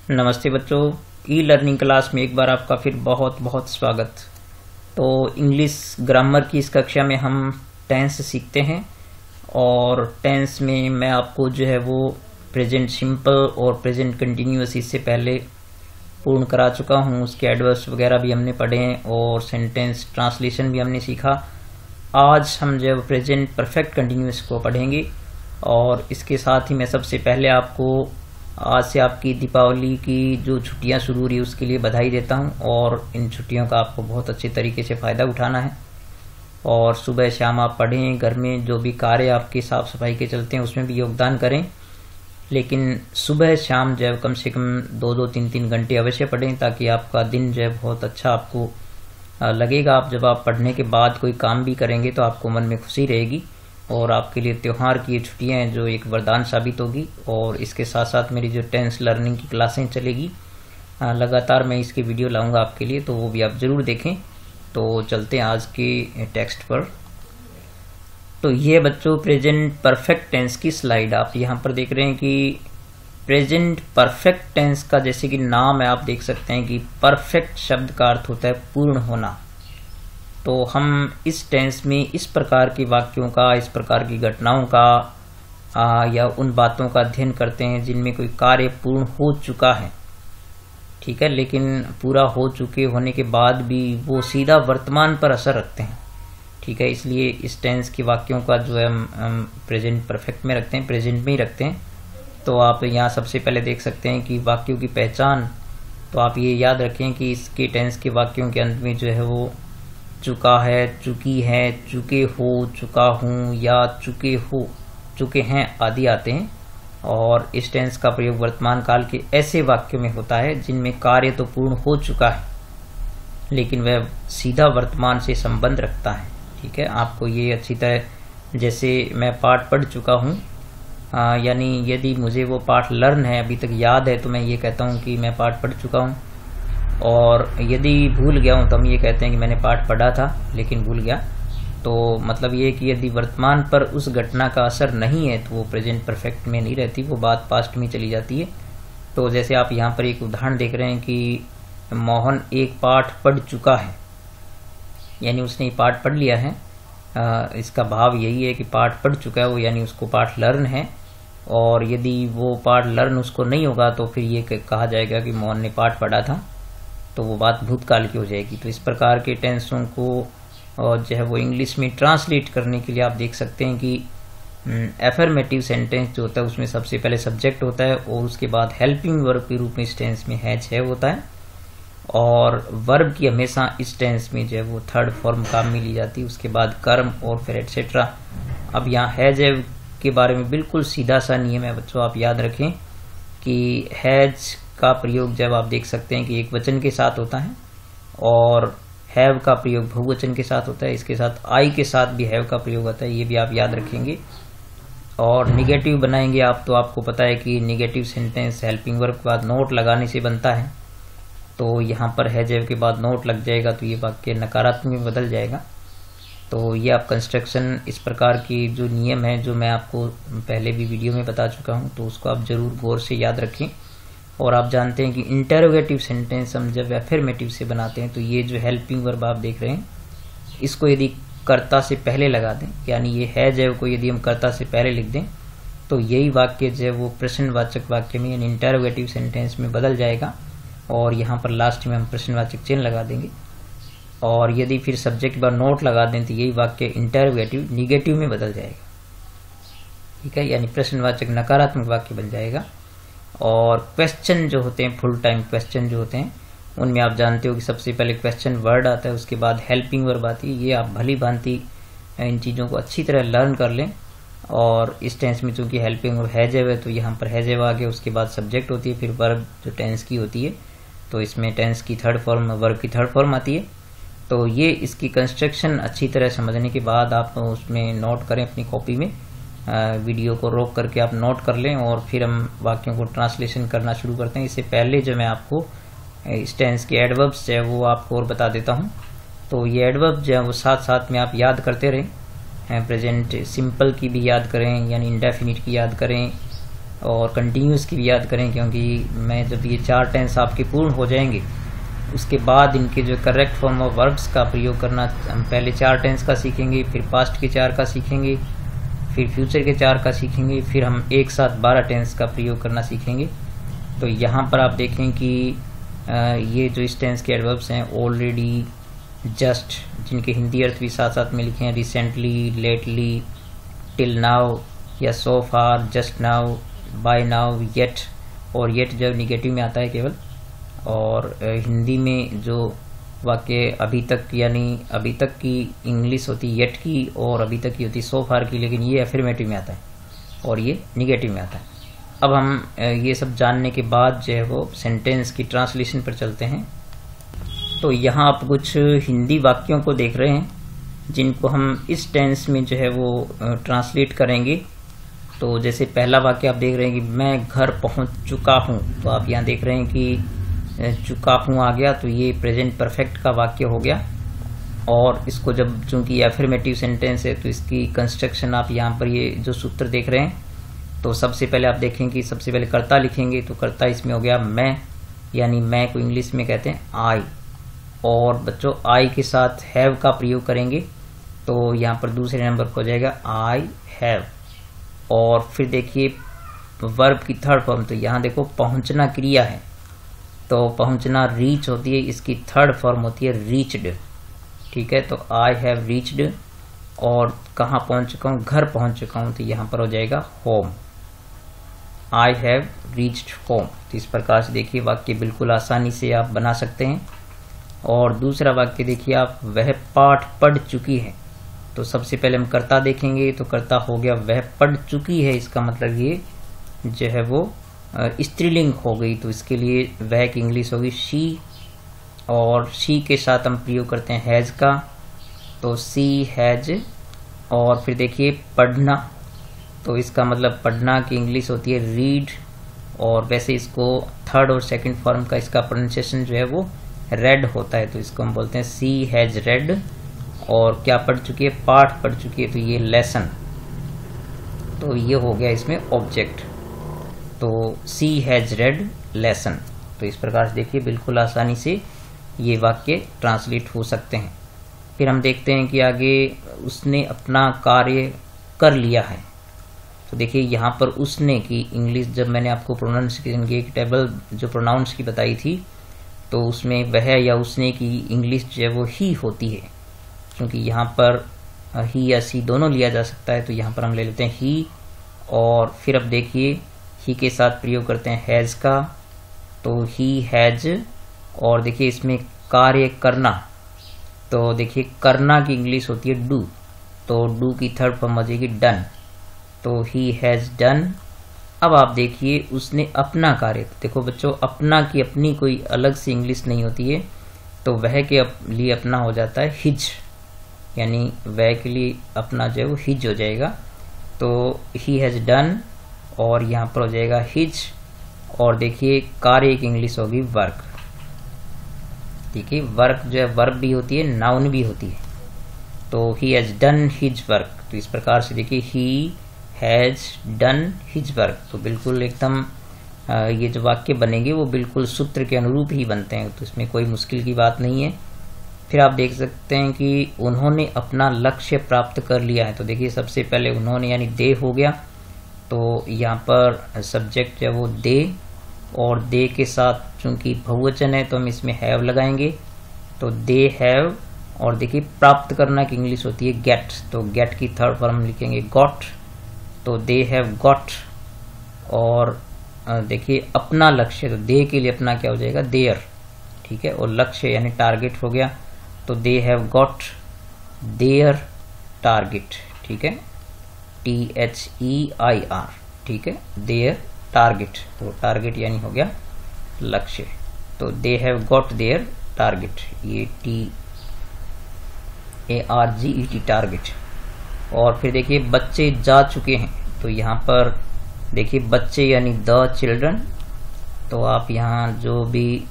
नमस्ते बच्चों, e learning class में एक बार आपका फिर बहुत बहुत स्वागत। तो इंग्लिश ग्रामर की इस कक्षा में हम टेंस सीखते हैं और टेंस में मैं आपको जो है वो प्रेजेंट सिंपल और प्रेजेंट कंटिन्यूअस इससे पहले पूर्ण करा चुका हूँ। उसके एडवर्ब्स वगैरह भी हमने पढ़े हैं और सेंटेंस ट्रांसलेशन भी हमने सीखा। आज हम जो है प्रेजेंट परफेक्ट कंटिन्यूअस को पढ़ेंगे और इसके साथ ही मैं सबसे पहले आपको आज से आपकी दीपावली की जो छुट्टियां शुरू हो रही है उसके लिए बधाई देता हूं और इन छुट्टियों का आपको बहुत अच्छे तरीके से फ़ायदा उठाना है और सुबह शाम आप पढ़ें। घर में जो भी कार्य आपके साफ सफाई के चलते हैं उसमें भी योगदान करें, लेकिन सुबह शाम जो है कम से कम 2-3 घंटे अवश्य पढ़ें ताकि आपका दिन जो है बहुत अच्छा आपको लगेगा। आप जब आप पढ़ने के बाद कोई काम भी करेंगे तो आपको मन में खुशी रहेगी और आपके लिए त्योहार की छुट्टियां हैं जो एक वरदान साबित होगी। और इसके साथ साथ मेरी जो टेंस लर्निंग की क्लासें चलेगी लगातार, मैं इसकी वीडियो लाऊंगा आपके लिए, तो वो भी आप जरूर देखें। तो चलते हैं आज के टेक्स्ट पर। तो ये बच्चों प्रेजेंट परफेक्ट टेंस की स्लाइड आप यहाँ पर देख रहे हैं कि प्रेजेंट परफेक्ट टेंस का जैसे कि नाम है, आप देख सकते हैं कि परफेक्ट शब्द का अर्थ होता है पूर्ण होना। तो हम इस टेंस में इस प्रकार के वाक्यों का, इस प्रकार की घटनाओं का या उन बातों का अध्ययन करते हैं जिनमें कोई कार्य पूर्ण हो चुका है, ठीक है, लेकिन पूरा हो चुके होने के बाद भी वो सीधा वर्तमान पर असर रखते हैं, ठीक है। इसलिए इस टेंस के वाक्यों का जो है हम प्रेजेंट परफेक्ट में रखते हैं, प्रेजेंट में ही रखते हैं। तो आप यहाँ सबसे पहले देख सकते हैं कि वाक्यों की पहचान। तो आप ये याद रखें कि इसके टेंस के वाक्यों के अंत में जो है वो चुका है, चुकी है, चुके हो, चुका हूं या चुके हो, चुके हैं आदि आते हैं। और इस टेंस का प्रयोग वर्तमान काल के ऐसे वाक्यों में होता है जिनमें कार्य तो पूर्ण हो चुका है लेकिन वह सीधा वर्तमान से संबंध रखता है, ठीक है। आपको ये अच्छी तरह, जैसे मैं पाठ पढ़ चुका हूं, यानी यदि मुझे वो पाठ लर्न है, अभी तक याद है, तो मैं ये कहता हूं कि मैं पाठ पढ़ चुका हूं। और यदि भूल गया हूं तो हम ये कहते हैं कि मैंने पाठ पढ़ा था लेकिन भूल गया। तो मतलब ये कि यदि वर्तमान पर उस घटना का असर नहीं है तो वो प्रेजेंट परफेक्ट में नहीं रहती, वो बात पास्ट में चली जाती है। तो जैसे आप यहाँ पर एक उदाहरण देख रहे हैं कि मोहन एक पाठ पढ़ चुका है, यानी उसने पाठ पढ़ लिया है। इसका भाव यही है कि पाठ पढ़ चुका है वो, यानी उसको पाठ लर्न है। और यदि वो पाठ लर्न उसको नहीं होगा तो फिर ये कहा जाएगा कि मोहन ने पाठ पढ़ा था, तो वो बात भूतकाल की हो जाएगी। तो इस प्रकार के टेंसों को जो है वो इंग्लिश में ट्रांसलेट करने के लिए आप देख सकते हैं कि एफर्मेटिव सेंटेंस जो होता है उसमें सबसे पहले सब्जेक्ट होता है और उसके बाद हेल्पिंग वर्ब के रूप में इस टेंस में हैज है होता है। और वर्ब की हमेशा इस टेंस में जो है वो थर्ड फॉर्म काम में ली जाती है, उसके बाद कर्म और फिर एटसेट्रा। अब यहाँ हैज के बारे में बिल्कुल सीधा सा नियम है बच्चों, आप याद रखें कि हैज का प्रयोग जब आप देख सकते हैं कि एक वचन के साथ होता है और हैव का प्रयोग बहुवचन के साथ होता है, इसके साथ आई के साथ भी हैव का प्रयोग होता है, ये भी आप याद रखेंगे। और निगेटिव बनाएंगे आप, तो आपको पता है कि निगेटिव सेंटेंस हेल्पिंग वर्ब के बाद नोट लगाने से बनता है। तो यहाँ पर हैज के बाद नोट लग जाएगा तो ये वाक्य नकारात्मक में बदल जाएगा। तो ये आप कंस्ट्रक्शन, इस प्रकार की जो नियम है जो मैं आपको पहले भी वीडियो में बता चुका हूँ, तो उसको आप जरूर गौर से याद रखें। और आप जानते हैं कि इंटरोगेटिव सेंटेंस हम जब एफर्मेटिव से बनाते हैं तो ये जो हेल्पिंग वर्ब आप देख रहे हैं इसको यदि कर्ता से पहले लगा दें, यानी ये है जो को यदि हम कर्ता से पहले लिख दें तो यही वाक्य जो है वो प्रश्नवाचक वाक्य में यानी इंटरोगेटिव सेंटेंस में बदल जाएगा और यहाँ पर लास्ट में हम प्रश्नवाचक चिन्ह लगा देंगे। और यदि फिर सब्जेक्ट के बाद नोट लगा दें तो यही वाक्य इंटरोगेटिव निगेटिव में बदल जाएगा, ठीक है, यानी प्रश्नवाचक नकारात्मक वाक्य बन जाएगा। और क्वेश्चन जो होते हैं, फुल टाइम क्वेश्चन जो होते हैं, उनमें आप जानते हो कि सबसे पहले क्वेश्चन वर्ड आता है, उसके बाद हेल्पिंग वर्ब आती है। ये आप भली भांति इन चीज़ों को अच्छी तरह लर्न कर लें। और इस टेंस में चूंकि हेल्पिंग वर्ब हैजेव है तो यहाँ पर हैजेव आ गया, उसके बाद सब्जेक्ट होती है, फिर वर्ब जो टेंस की होती है, तो इसमें टेंस की थर्ड फॉर्म, वर्ब की थर्ड फॉर्म आती है। तो ये इसकी कंस्ट्रक्शन अच्छी तरह समझने के बाद आप उसमें नोट करें अपनी कॉपी में, वीडियो को रोक करके आप नोट कर लें और फिर हम वाक्यों को ट्रांसलेशन करना शुरू करते हैं। इससे पहले जो मैं आपको इस टेंस के एडवर्ब्स जो है वो आपको और बता देता हूं। तो ये एडवर्ब जो है वो साथ साथ में आप याद करते रहें। प्रेजेंट सिंपल की भी याद करें, यानी इंडेफिनिट की याद करें, और कंटिन्यूस की भी याद करें, क्योंकि मैं जब ये 4 टेंस आपके पूर्ण हो जाएंगे उसके बाद इनके जो करेक्ट फॉर्म ऑफ वर्ब्स का प्रयोग करना, हम पहले 4 टेंस का सीखेंगे, फिर पास्ट के 4 का सीखेंगे, फिर फ्यूचर के 4 का सीखेंगे, फिर हम एक साथ 12 टेंस का प्रयोग करना सीखेंगे। तो यहाँ पर आप देखें कि ये जो इस टेंस के एडवर्ब्स हैं, ऑलरेडी, जस्ट, जिनके हिंदी अर्थ भी साथ साथ में लिखे हैं, रिसेंटली, लेटली, टिल नाउ या so far, just now, by now, yet, और येट जब निगेटिव में आता है केवल। और हिंदी में जो वाक्य अभी तक, यानी अभी तक की इंग्लिश होती है येट की और अभी तक की होती सो फार की, लेकिन ये एफर्मेटिव में आता है और ये निगेटिव में आता है। अब हम ये सब जानने के बाद जो है वो सेंटेंस की ट्रांसलेशन पर चलते हैं। तो यहाँ आप कुछ हिंदी वाक्यों को देख रहे हैं जिनको हम इस टेंस में जो है वो ट्रांसलेट करेंगे। तो जैसे पहला वाक्य आप देख रहे हैं कि मैं घर पहुंच चुका हूं, तो आप यहाँ देख रहे हैं कि चुका हूं आ गया, तो ये प्रेजेंट परफेक्ट का वाक्य हो गया। और इसको जब, चूंकि एफर्मेटिव सेंटेंस है, तो इसकी कंस्ट्रक्शन आप यहाँ पर ये जो सूत्र देख रहे हैं, तो सबसे पहले आप देखें कि सबसे पहले कर्ता लिखेंगे, तो कर्ता इसमें हो गया मैं, यानी मैं को इंग्लिश में कहते हैं आई। और बच्चों आई के साथ हैव का प्रयोग करेंगे, तो यहाँ पर दूसरे नंबर पर हो जाएगा आई हैव। और फिर देखिए वर्ब की थर्ड फॉर्म, तो यहाँ देखो पहुंचना क्रिया है, तो पहुंचना रीच होती है, इसकी थर्ड फॉर्म होती है रीच्ड। ठीक है, तो आई हैव रीच्ड। और कहाँ पहुंच चुका हूँ, घर पहुंच चुका हूँ, तो यहाँ पर हो जाएगा home, I have reached home. तो इस प्रकार से देखिए वाक्य बिल्कुल आसानी से आप बना सकते हैं। और दूसरा वाक्य देखिए आप, वह पाठ पढ़ चुकी है, तो सबसे पहले हम कर्ता देखेंगे, तो कर्ता हो गया वह पढ़ चुकी है, इसका मतलब ये जो है वो स्त्रीलिंग हो गई, तो इसके लिए वह की इंग्लिश होगी शी। और शी के साथ हम प्रयोग करते हैं हैज का, तो सी हैज। और फिर देखिए पढ़ना, तो इसका मतलब पढ़ना की इंग्लिश होती है रीड। और वैसे इसको थर्ड और सेकंड फॉर्म का इसका प्रोनाउंसिएशन जो है वो रेड होता है, तो इसको हम बोलते हैं सी हैज रेड। और क्या पढ़ चुकी है, पाठ पढ़ चुकी है, तो ये लेसन, तो ये हो गया इसमें ऑब्जेक्ट, तो सी हैज रेड लेसन। तो इस प्रकार से देखिए बिल्कुल आसानी से ये वाक्य ट्रांसलेट हो सकते हैं। फिर हम देखते हैं कि आगे उसने अपना कार्य कर लिया है, तो देखिए यहाँ पर उसने की इंग्लिश, जब मैंने आपको प्रोनाउंसिएशन की एक टेबल जो प्रोनाउंस की बताई थी, तो उसमें वह या उसने की इंग्लिश जो है वो ही होती है, क्योंकि यहाँ पर ही या सी दोनों लिया जा सकता है, तो यहाँ पर हम ले लेते हैं ही। और फिर अब देखिए ही के साथ प्रयोग करते हैं हैज का, तो ही हैज। और देखिए इसमें कार्य करना, तो देखिए करना की इंग्लिश होती है डू, तो डू की थर्ड फॉर्म हो जाएगी डन, तो ही हैज डन। अब आप देखिए उसने अपना कार्य, देखो बच्चों अपना की अपनी कोई अलग से इंग्लिश नहीं होती है, तो वह के लिए अपना हो जाता है हिज, यानी वह के लिए अपना जो है वो हिज हो जाएगा, तो ही हैज डन। और यहाँ पर हो जाएगा हिज। और देखिए कार्य की इंग्लिश होगी वर्क। देखिए वर्क जो है वर्ब भी होती है, नाउन भी होती है, तो he has done his work. तो इस प्रकार से देखिए he has done his work, तो बिल्कुल एकदम ये जो वाक्य बनेंगे वो बिल्कुल सूत्र के अनुरूप ही बनते हैं, तो इसमें कोई मुश्किल की बात नहीं है। फिर आप देख सकते हैं कि उन्होंने अपना लक्ष्य प्राप्त कर लिया है, तो देखिए सबसे पहले उन्होंने यानी दे हो गया, तो यहाँ पर सब्जेक्ट है वो दे, और दे के साथ चूंकि बहुवचन है तो हम इसमें हैव लगाएंगे, तो दे हैव। और देखिए प्राप्त करना की इंग्लिश होती है गेट, तो गेट की थर्ड फॉर्म लिखेंगे गॉट, तो दे हैव गॉट। और देखिए अपना लक्ष्य, तो दे के लिए अपना क्या हो जाएगा देयर, ठीक है, और लक्ष्य यानी टारगेट हो गया, तो they have got their target, ठीक है, THEIR, ठीक है, देयर टारगेट, तो टारगेट यानी हो गया लक्ष्य, तो they have got their target, ये TARGET टारगेट। और फिर देखिए बच्चे जा चुके हैं, तो यहाँ पर देखिए बच्चे यानी द चिल्ड्रन, तो आप यहाँ जो भी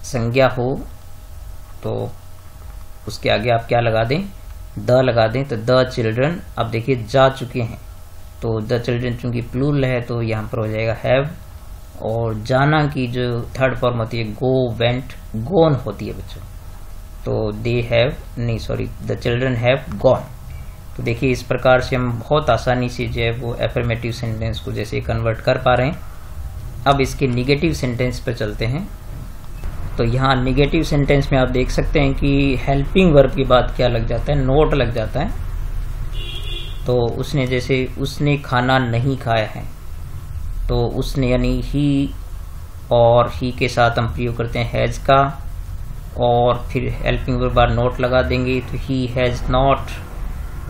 संज्ञा हो तो उसके आगे आप क्या लगा दें, द लगा दें, तो द चिल्ड्रन। अब देखिए जा चुके हैं, तो द चिल्ड्रन चूंकि प्लूरल है तो यहाँ पर हो जाएगा हैव। और जाना की जो थर्ड फॉर्म होती है गो, वेंट, गॉन होती है बच्चों। तो दे हैव, नहीं sorry, the children have gone. तो देखिए इस प्रकार से हम बहुत आसानी से जो है वो एफर्मेटिव सेंटेंस को जैसे कन्वर्ट कर पा रहे हैं। अब इसके निगेटिव सेंटेंस पर चलते हैं। तो यहाँ निगेटिव सेंटेंस में आप देख सकते हैं कि हेल्पिंग वर्ब के बाद क्या लग जाता है, नोट लग जाता है। तो उसने, जैसे उसने खाना नहीं खाया है, तो उसने यानी ही, और ही के साथ हम प्रयोग करते हैं हैज का, और फिर हेल्पिंग वर्ब बार नोट लगा देंगे तो ही हैज नॉट।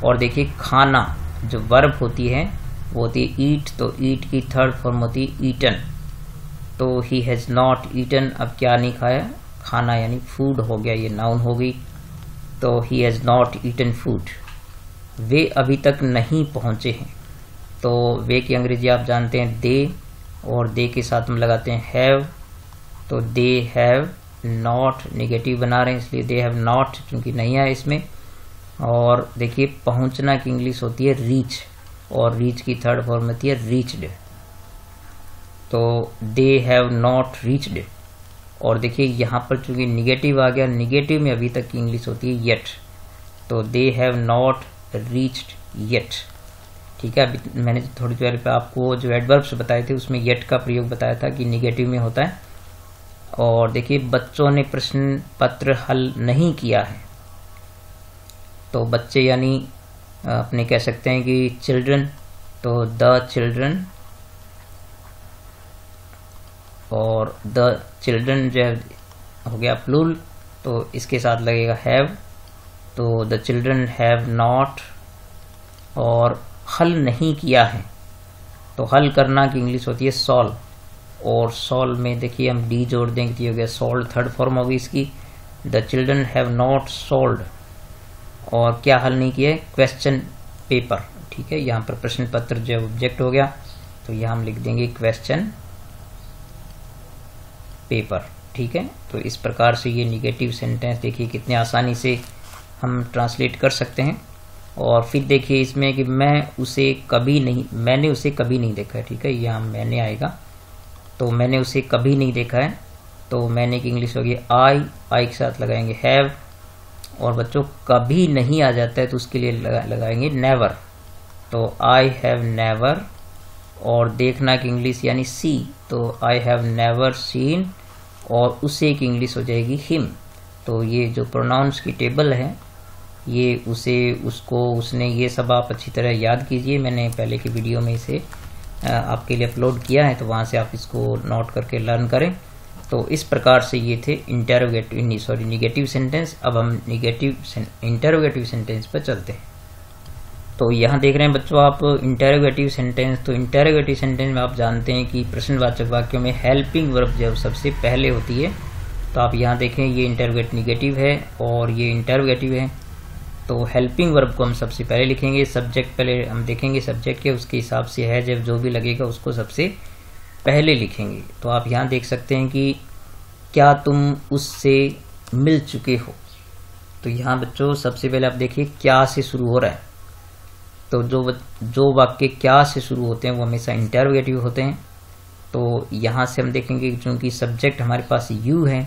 और देखिए खाना जो वर्ब होती है वो होती है ईट, तो ईट की थर्ड फॉर्म होती है ईटन। तो ही हैज नॉट ईटन, अब क्या नहीं खाया, खाना यानी फूड हो गया, ये नाउन हो गई। तो he has not eaten food. वे अभी तक नहीं पहुंचे हैं, तो वे की अंग्रेजी आप जानते हैं दे, और दे के साथ हम लगाते हैं हैव। तो दे हैव नॉट, निगेटिव बना रहे हैं इसलिए दे हैव नॉट, क्योंकि नहीं है इसमें। और देखिए पहुंचना की इंग्लिश होती है रीच, और रीच की थर्ड फॉर्म होती है रीच्ड। तो दे हैव नॉट रीच्ड। और देखिए यहाँ पर चूंकि निगेटिव आ गया, निगेटिव में अभी तक की इंग्लिश होती है येट। तो they have not reached yet. ठीक है, अभी मैंने थोड़ी देर पे आपको जो एडवर्ब्स बताए थे उसमें येट का प्रयोग बताया था कि निगेटिव में होता है। और देखिए बच्चों ने प्रश्न पत्र हल नहीं किया है, तो बच्चे यानी अपने कह सकते हैं कि चिल्ड्रन, तो द चिल्ड्रन, और द चिल्ड्रन जो हो गया प्लूरल, तो इसके साथ लगेगा हैव। तो द चिल्ड्रन हैव नॉट, और हल नहीं किया है, तो हल करना की इंग्लिश होती है सॉल्व, और सॉल्व में देखिए हम डी जोड़ देंगे तो ये हो गया सॉल्व, थर्ड फॉर्म होगी इसकी। The children have not solved, और क्या हल नहीं किया है, क्वेश्चन पेपर। ठीक है, यहाँ पर प्रश्न पत्र जो ऑब्जेक्ट हो गया, तो यहाँ हम लिख देंगे क्वेश्चन पेपर। ठीक है, तो इस प्रकार से ये निगेटिव सेंटेंस देखिए कितने आसानी से हम ट्रांसलेट कर सकते हैं। और फिर देखिए इसमें कि मैं उसे कभी नहीं, मैंने उसे कभी नहीं देखा है। ठीक है, यहाँ मैंने आएगा, तो मैंने उसे कभी नहीं देखा है, तो मैंने की इंग्लिश होगी आई, आई के साथ लगाएंगे हैव। और बच्चों कभी नहीं आ जाता है तो उसके लिए लगाएंगे नेवर, तो आई हैव नेवर। और देखना की इंग्लिश यानी सी, तो आई हैव नेवर सीन, और उसे की इंग्लिश हो जाएगी हिम। तो ये जो प्रोनाउंस की टेबल है, ये उसे, उसको, उसने, ये सब आप अच्छी तरह याद कीजिए। मैंने पहले की वीडियो में इसे आपके लिए अपलोड किया है, तो वहाँ से आप इसको नोट करके लर्न करें। तो इस प्रकार से ये थे निगेटिव सेंटेंस। अब हम इंटरोगेटिव सेंटेंस पर चलते हैं। तो यहाँ देख रहे हैं बच्चों आप इंटरोगेटिव सेंटेंस। तो इंटरोगेटिव सेंटेंस में आप जानते हैं कि प्रश्नवाचक वाक्यों में हेल्पिंग वर्ब जब सबसे पहले होती है, तो आप यहाँ देखें ये इंटरोगेट निगेटिव है और ये इंटरोगेटिव है। तो हेल्पिंग वर्ब को हम सबसे पहले लिखेंगे, सब्जेक्ट पहले हम देखेंगे सब्जेक्ट के, उसके हिसाब से है जब जो भी लगेगा उसको सबसे पहले लिखेंगे। तो आप यहाँ देख सकते हैं कि क्या तुम उससे मिल चुके हो। तो यहाँ बच्चों सबसे पहले आप देखिए क्या से शुरू हो रहा है, तो जो वाक्य क्या से शुरू होते हैं वो हमेशा इंटरोगेटिव होते हैं। तो यहाँ से हम देखेंगे क्योंकि सब्जेक्ट हमारे पास यू है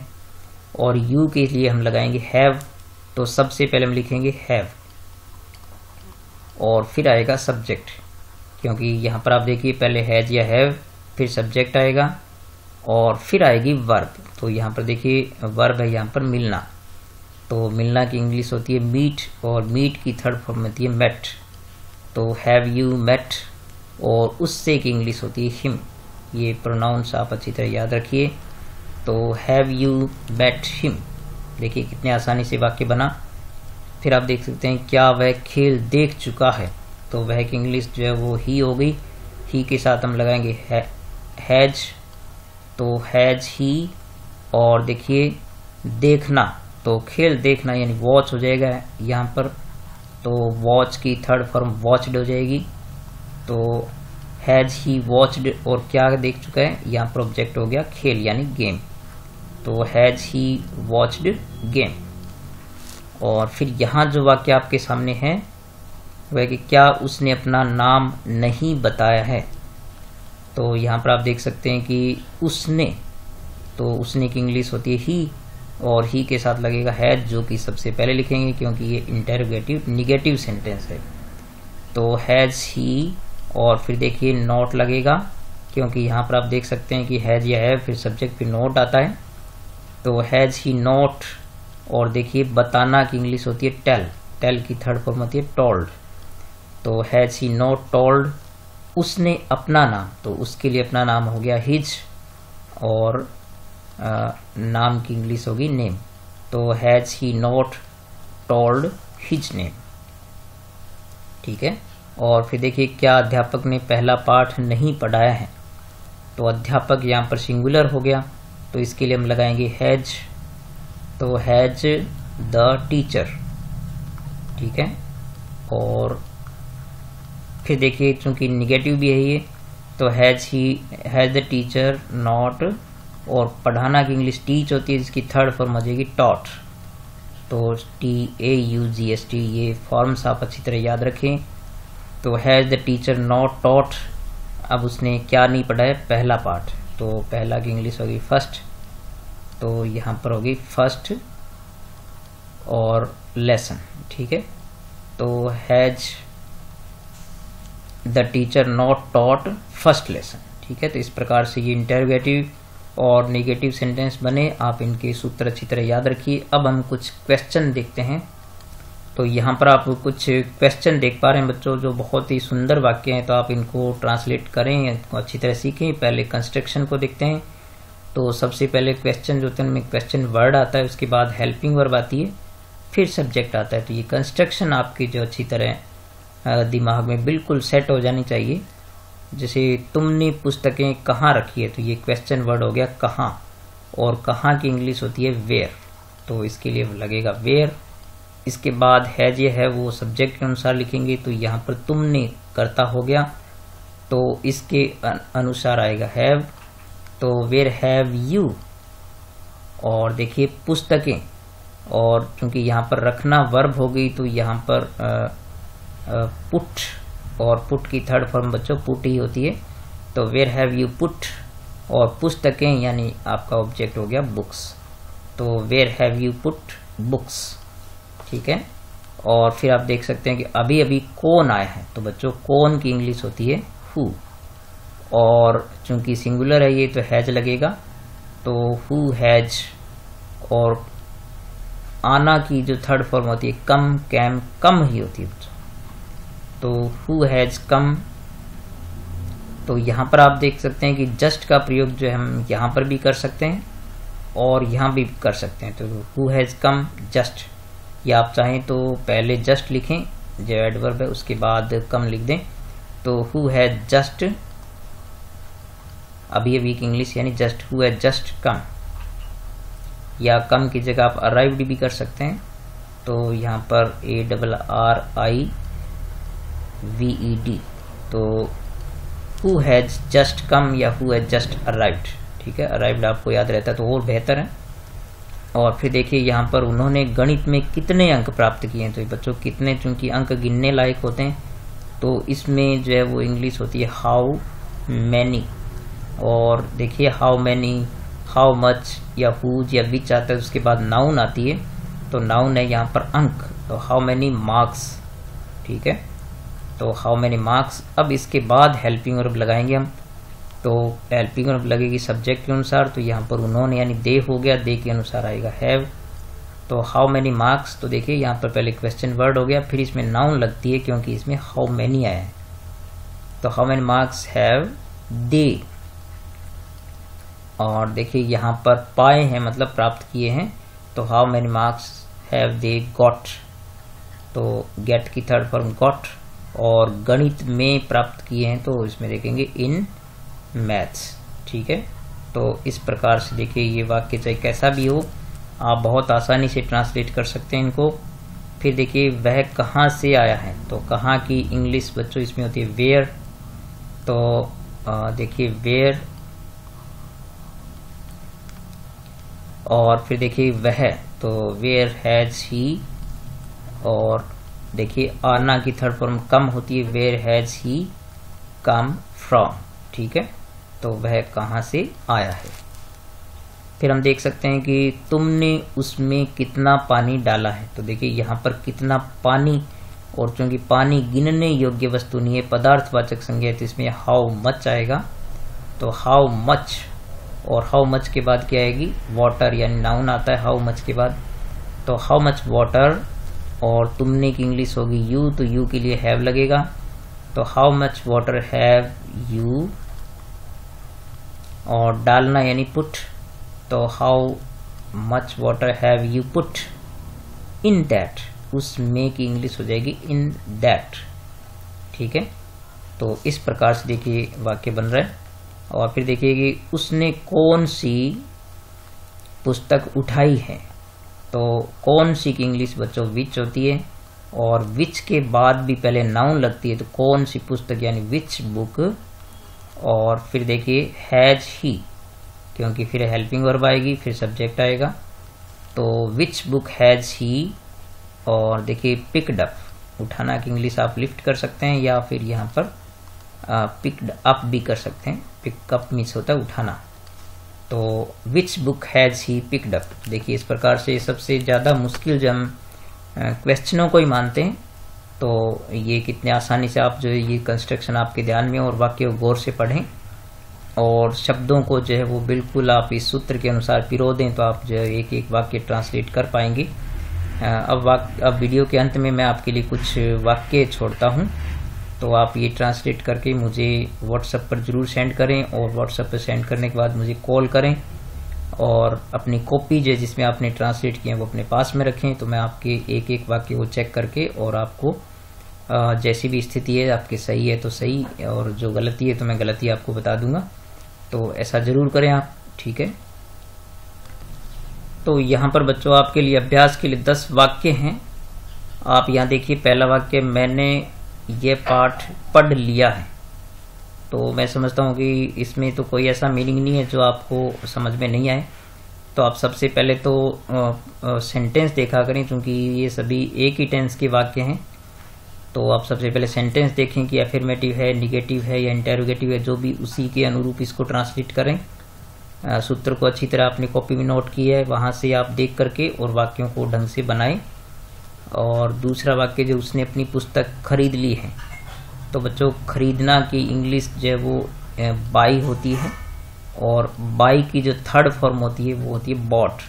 और यू के लिए हम लगाएंगे हैव, तो सबसे पहले हम लिखेंगे हैव और फिर आएगा सब्जेक्ट, क्योंकि यहाँ पर आप देखिए पहले हैज या हैव, फिर सब्जेक्ट आएगा और फिर आएगी वर्ब। तो यहाँ पर देखिए वर्ब है यहाँ पर मिलना, तो मिलना की इंग्लिश होती है मीट और मीट की थर्ड फॉर्म होती है मेट। तो हैव यू मेट और उससे की इंग्लिश होती है हिम। ये प्रोनाउंस आप अच्छी तरह याद रखिए। तो हैव यू मेट हिम, देखिए कितने आसानी से वाक्य बना। फिर आप देख सकते हैं क्या वह खेल देख चुका है, तो वह की इंग्लिश जो है वो ही हो गई। ही के साथ हम लगाएंगे हैज, तो हैज ही। और देखिए देखना, तो खेल देखना यानी वॉच हो जाएगा यहाँ पर, तो वॉच की थर्ड फॉर्म वॉच्ड हो जाएगी। तो हैज ही वॉच्ड और क्या देख चुका है, यहाँ पर ऑब्जेक्ट हो गया खेल यानी गेम, तो हैज ही वॉच्ड गेम। और फिर यहाँ जो वाक्य आपके सामने है वह कि क्या उसने अपना नाम नहीं बताया है। तो यहाँ पर आप देख सकते हैं कि उसने, तो उसने की इंग्लिश होती है ही, और ही के साथ लगेगा हैज, जो कि सबसे पहले लिखेंगे क्योंकि ये इंटरोगेटिव निगेटिव सेंटेंस है। तो हैज ही, और फिर देखिए नॉट लगेगा क्योंकि यहाँ पर आप देख सकते हैं कि हैज या है, फिर सब्जेक्ट फिर नॉट आता है। तो हैज ही नॉट, और देखिए बताना की इंग्लिश होती है टेल, टेल की थर्ड फॉर्म होती है टोल्ड। तो हैज ही नॉट टोल्ड, उसने अपना नाम, तो उसके लिए अपना नाम हो गया हिज, और नाम की इंग्लिश होगी नेम। तो has he not told his name, ठीक है। और फिर देखिए क्या अध्यापक ने पहला पाठ नहीं पढ़ाया है। तो अध्यापक यहाँ पर सिंगुलर हो गया, तो इसके लिए हम लगाएंगे हैज, तो हैज द टीचर, ठीक है। और फिर देखिए चूंकि निगेटिव भी है ये, तो हैज द टीचर नॉट, और पढ़ाना की इंग्लिश टीच होती है, जिसकी थर्ड फॉर्म हो जाएगी टॉट। तो TAUGST, ये फॉर्म्स आप अच्छी तरह याद रखें। तो has the teacher not taught, अब उसने क्या नहीं पढ़ा है, पहला पाठ। तो पहला की इंग्लिश होगी फर्स्ट, तो यहाँ पर होगी फर्स्ट और लेसन, ठीक है। तो has the teacher not taught first lesson, ठीक है। तो इस प्रकार से ये इंटरोगेटिव और नेगेटिव सेंटेंस बने, आप इनके सूत्र अच्छी तरह याद रखिए। अब हम कुछ क्वेश्चन देखते हैं। तो यहाँ पर आप कुछ क्वेश्चन देख पा रहे हैं बच्चों, जो बहुत ही सुंदर वाक्य हैं, तो आप इनको ट्रांसलेट करें, इनको अच्छी तरह सीखें। पहले कंस्ट्रक्शन को देखते हैं। तो सबसे पहले क्वेश्चन जो होते हैं उनमें क्वेश्चन वर्ड आता है, उसके बाद हेल्पिंग वर्ब आती है, फिर सब्जेक्ट आता है। तो ये कंस्ट्रक्शन आपकी जो अच्छी तरह दिमाग में बिल्कुल सेट हो जानी चाहिए। जैसे तुमने पुस्तकें कहाँ रखी है, तो ये क्वेश्चन वर्ड हो गया कहाँ, और कहाँ की इंग्लिश होती है वेयर, तो इसके लिए लगेगा वेयर। इसके बाद हैज ये है वो सब्जेक्ट के अनुसार लिखेंगे, तो यहाँ पर तुमने करता हो गया, तो इसके अनुसार आएगा हैव, तो वेयर हैव यू। और देखिए पुस्तकें, और चूंकि यहाँ पर रखना वर्ब हो गई, तो यहाँ पर पुट, और पुट की थर्ड फॉर्म बच्चों पुट ही होती है। तो वेयर हैव यू पुट, और पुस्तकें यानी आपका ऑब्जेक्ट हो गया बुक्स, तो where have you put books, ठीक है। और फिर आप देख सकते हैं कि अभी अभी कौन आया है, तो बच्चों कौन की इंग्लिश होती है हु, और चूंकि सिंगुलर है ये तो हैज लगेगा, तो हु हैज। और आना की जो थर्ड फॉर्म होती है कम, कैम, कम ही होती है बच्चों, तो हु हैज कम। तो यहाँ पर आप देख सकते हैं कि जस्ट का प्रयोग जो है हम यहाँ पर भी कर सकते हैं और यहाँ भी कर सकते हैं। तो हु हैज कम जस्ट, या आप चाहें तो पहले जस्ट लिखें जो एडवर्ब है, उसके बाद कम लिख दें। तो हु हैज जस्ट, अभी अभी की इंग्लिश यानी just, who has just come, या कम की जगह आप अराइव्ड भी कर सकते हैं। तो यहाँ पर ARRIVED, तो हु हैज जस्ट कम या हु हैज जस्ट अराइव्ड, ठीक है। अराइव्ड आपको याद रहता है तो और बेहतर है। और फिर देखिए यहाँ पर उन्होंने गणित में कितने अंक प्राप्त किए हैं, तो ये बच्चों कितने, चूंकि अंक गिनने लायक होते हैं, तो इसमें जो है वो इंग्लिश होती है हाउ मैनी। और देखिए हाउ मैनी, हाउ मच या हुज या विच आता है, उसके बाद नाउन आती है, तो नाउन है यहाँ पर अंक, तो हाउ मैनी मार्क्स, ठीक है। तो हाउ मैनी मार्क्स। अब इसके बाद हेल्पिंग वर्ब लगाएंगे हम, तो हेल्पिंग वर्ब लगेगी सब्जेक्ट के अनुसार, तो यहाँ पर उन्होंने यानी दे हो गया, दे के अनुसार आएगा हैव। तो हाउ मैनी मार्क्स, तो देखिए यहाँ पर पहले क्वेश्चन वर्ड हो गया, फिर इसमें नाउन लगती है क्योंकि इसमें हाउ मैनी आया है, तो how many marks have they. और देखिए यहाँ पर पाए हैं मतलब प्राप्त किए हैं, तो how many marks have they got, तो गेट की थर्ड फॉर्म गॉट। और गणित में प्राप्त किए हैं तो इसमें देखेंगे इन मैथ्स, ठीक है। तो इस प्रकार से देखिए ये वाक्य चाहे कैसा भी हो आप बहुत आसानी से ट्रांसलेट कर सकते हैं इनको। फिर देखिए वह कहाँ से आया है, तो कहाँ की इंग्लिश बच्चों इसमें होती है वेयर, तो देखिए वेयर। और फिर देखिए वह, तो वेयर हैज ही, और देखिए आना की थर्ड फॉर्म कम होती है, where has he come from, ठीक है, तो वह कहाँ से आया है। फिर हम देख सकते हैं कि तुमने उसमें कितना पानी डाला है, तो देखिए यहाँ पर कितना पानी, और चूंकि पानी गिनने योग्य वस्तु नहीं है, पदार्थवाचक संज्ञा है, तो इसमें हाउ मच आएगा, तो हाउ मच, और हाउ मच के बाद क्या आएगी, वाटर, यानी नाउन आता है हाउ मच के बाद, तो हाउ मच वाटर, और तुमने की इंग्लिश होगी यू, तो यू के लिए हैव लगेगा, तो how much water have you, और डालना यानी पुट, तो how much water have you put in that, उसमें की इंग्लिश हो जाएगी इन दैट, ठीक है। तो इस प्रकार से देखिए वाक्य बन रहा है। और फिर देखिए कि उसने कौन सी पुस्तक उठाई है, तो कौन सी की इंग्लिश बच्चों विच होती है, और विच के बाद भी पहले नाउन लगती है, तो कौन सी पुस्तक यानी विच बुक, और फिर देखिए हैज ही, क्योंकि फिर हेल्पिंग वर्ब आएगी, फिर सब्जेक्ट आएगा, तो विच बुक हैज ही, और देखिए पिक्ड अप, उठाना की इंग्लिश आप लिफ्ट कर सकते हैं, या फिर यहाँ पर पिक्ड अप भी कर सकते हैं, पिकअप मीन्स होता है उठाना, तो which book has he picked up. देखिए इस प्रकार से सबसे ज़्यादा मुश्किल जो हम क्वेश्चनों को ही मानते हैं, तो ये कितने आसानी से आप जो है ये कंस्ट्रक्शन आपके ध्यान में, और वाक्य को गौर से पढ़ें, और शब्दों को जो है वो बिल्कुल आप इस सूत्र के अनुसार पिरो दें, तो आप जो है एक एक वाक्य ट्रांसलेट कर पाएंगे। अब वीडियो के अंत में मैं आपके लिए कुछ वाक्य छोड़ता हूँ, तो आप ये ट्रांसलेट करके मुझे व्हाट्सएप पर जरूर सेंड करें, और व्हाट्सएप पर सेंड करने के बाद मुझे कॉल करें, और अपनी कॉपी जो जिसमें आपने ट्रांसलेट किए वो अपने पास में रखें, तो मैं आपके एक एक वाक्य को चेक करके और आपको जैसी भी स्थिति है, आपके सही है तो सही, और जो गलती है तो मैं गलती आपको बता दूंगा, तो ऐसा जरूर करें आप, ठीक है। तो यहाँ पर बच्चों आपके लिए अभ्यास के लिए 10 वाक्य हैं। आप यहाँ देखिए, पहला वाक्य, मैंने ये पाठ पढ़ लिया है, तो मैं समझता हूँ कि इसमें तो कोई ऐसा मीनिंग नहीं है जो आपको समझ में नहीं आए, तो आप सबसे पहले तो सेंटेंस देखा करें, क्योंकि ये सभी एक ही टेंस के वाक्य हैं, तो आप सबसे पहले सेंटेंस देखें कि अफर्मेटिव है, निगेटिव है या इंटेरोगेटिव है, जो भी उसी के अनुरूप इसको ट्रांसलेट करें। सूत्र को अच्छी तरह अपनी कॉपी में नोट किया है, वहां से आप देख करके और वाक्यों को ढंग से बनाएं। और दूसरा वाक्य, जो उसने अपनी पुस्तक खरीद ली है, तो बच्चों खरीदना की इंग्लिश जो है वो बाई होती है, और बाई की जो थर्ड फॉर्म होती है वो होती है बॉट,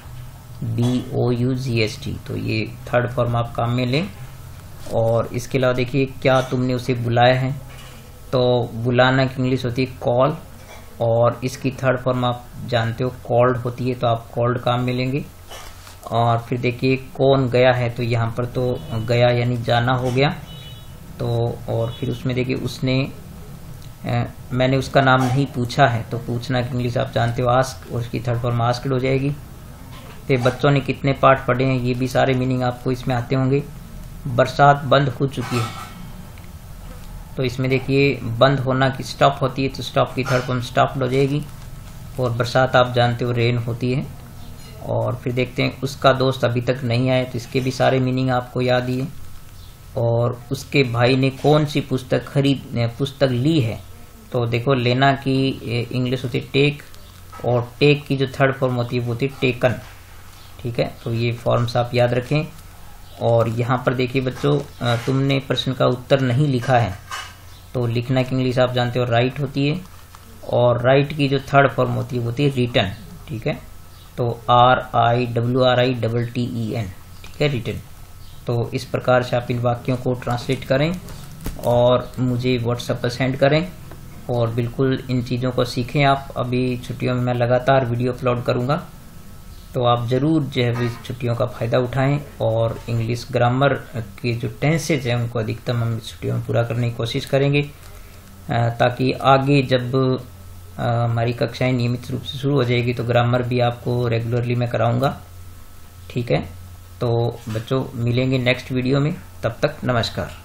BOUGHT, तो ये थर्ड फॉर्म आप काम में लें। और इसके अलावा देखिए, क्या तुमने उसे बुलाया है, तो बुलाना की इंग्लिश होती है कॉल, और इसकी थर्ड फॉर्म आप जानते हो कॉल्ड होती है, तो आप कॉल्ड काम में लेंगे। और फिर देखिए कौन गया है, तो यहाँ पर तो गया यानी जाना हो गया, तो और फिर उसमें देखिए उसने मैंने उसका नाम नहीं पूछा है, तो पूछना की इंग्लिश आप जानते हो आस्क, और उसकी थर्ड फॉर्म आस्क्ड हो जाएगी। फिर बच्चों ने कितने पाठ पढ़े हैं, ये भी सारे मीनिंग आपको इसमें आते होंगे। बरसात बंद हो चुकी है, तो इसमें देखिए बंद होना की स्टॉप होती है, तो स्टॉप की थर्ड फॉर्म स्टॉप्ड हो जाएगी, और बरसात आप जानते हो रेन होती है। और फिर देखते हैं उसका दोस्त अभी तक नहीं आया, तो इसके भी सारे मीनिंग आपको याद ही है। और उसके भाई ने कौन सी पुस्तक ली है, तो देखो लेना की इंग्लिश होती है टेक, और टेक की जो थर्ड फॉर्म होती है वो होती है टेकन, ठीक है। तो ये फॉर्म्स आप याद रखें। और यहाँ पर देखिए बच्चों, तुमने प्रश्न का उत्तर नहीं लिखा है, तो लिखना की इंग्लिश आप जानते हो राइट होती है, और राइट की जो थर्ड फॉर्म होती है वो होती है रिटन, ठीक है। तो RIWRITTEN, ठीक है, रिटन। तो इस प्रकार से आप इन वाक्यों को ट्रांसलेट करें और मुझे व्हाट्सएप पर सेंड करें, और बिल्कुल इन चीज़ों को सीखें आप। अभी छुट्टियों में मैं लगातार वीडियो अपलोड करूँगा, तो आप ज़रूर जो है इस छुट्टियों का फ़ायदा उठाएं, और इंग्लिश ग्रामर के जो टेंसेज हैं उनको अधिकतम हम छुट्टियों में पूरा करने की कोशिश करेंगे, ताकि आगे जब हमारी कक्षाएं नियमित रूप से शुरू हो जाएगी तो ग्रामर भी आपको रेगुलरली मैं कराऊंगा, ठीक है। तो बच्चों मिलेंगे नेक्स्ट वीडियो में, तब तक नमस्कार।